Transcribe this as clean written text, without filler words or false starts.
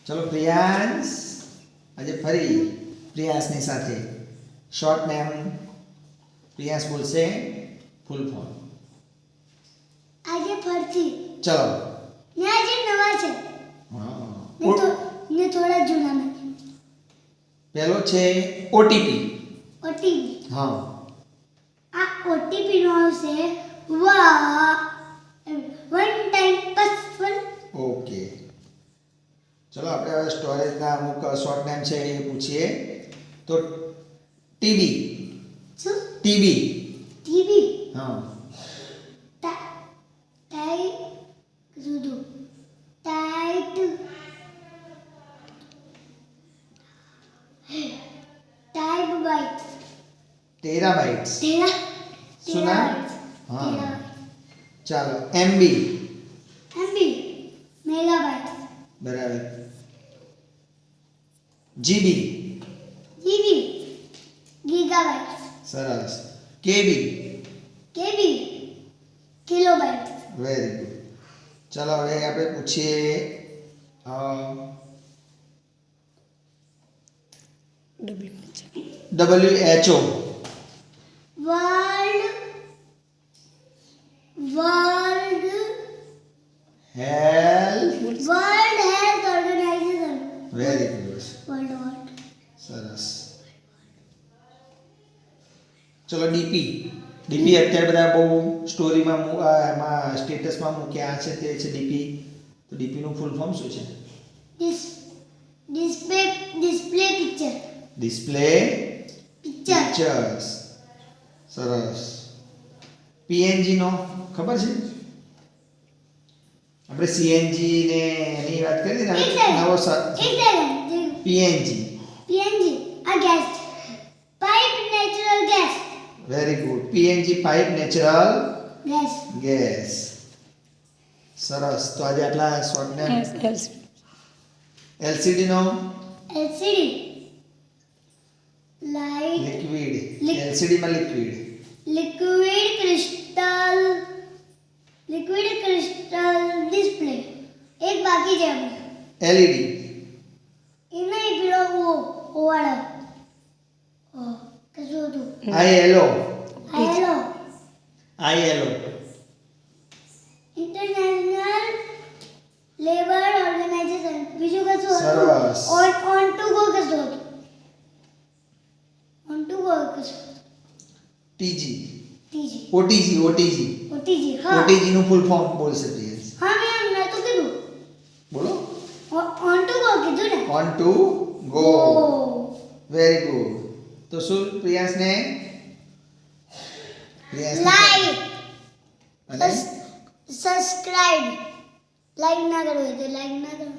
ચલો પ્રિયાંશ, આજે ફરી પ્રિયાંશની સાથે શોર્ટ નેમ પ્રિયાંશ બોલશે ફૂલ ફોર્મ. આજે ફરતી ચલો. ને આજે નવા છે ને થોડા જૂના નથી. પહેલો છે ઓટીપી. ઓટીપી. હા, આ ઓટીપી નો આવશે વા વન ટાઈમ પાસવર્ડ. ઓકે. ચલો આપણે હવે સ્ટોરેજના અમુક શોર્ટ નેમ છે એ પૂછીએ. તો ટીબી. શું? ટીબી. ટીવી. હા, ટાઈપ જુદું ટાઈટ ટાઈપ બાઇટ ટેરાબાઇટ્સ. શું નામ? હા. હા. ચાલો એમબી. MB megabyte. બરાબર. જીબી. GB gigabyte. સરસ. KB. KB kilobyte. Very good. ચલો હવે આપણે પૂછીએ WHO. World health. Health organisation. Very good. World સરસ. ચલો ડીપી. ડીપી અત્યારે બધા બહુ સ્ટોરીમાં એમાં સ્ટેટસમાં મૂક્યા છે તે છે ડીપી. તો ડીપીનું ફૂલ ફોર્મ શું છે? Display picture. Display picture. Pictures. સરસ. પીએનજી નો ખબર છે? આપણે સીએનજી ને એની વાત કરી ને, નવો પીએનજી. પીએનજી આ gas pipe natural gas. Very good. PNG pipe natural gas. Gas. સરસ. તો આજે આટલા શોર્ટ નેમ. એલસીડી નો એલસીડી લાઇટ લિક્વિડ. એલસીડી માં લિક્વિડ. Liquid crystal display. એક બાકી છે હવે. એલઈડી. એ નહીં પેલો ઓવાળો કશું હતું. ILO. Hello ILO. International labour organisation. બીજું કશું સરસ. હતું? ઓન ટુ ગો કશું હતું? ઓન ટુ ગો કશું? TG. TG. OTG. OTG. OTG. હા ઓટીજી નું ફૂલ ફોર્મ બોલશે પ્રિયાંશ. હા મેં એમને તો કીધું. બોલો. ઓન ટુ ગો કીધું ને. On to go. Very good. તો શું પ્રિયાંશ ને લાઈક અને સબસ્ક્રાઇબ. લાઈક ના કરો તો લાઈક ના કરો.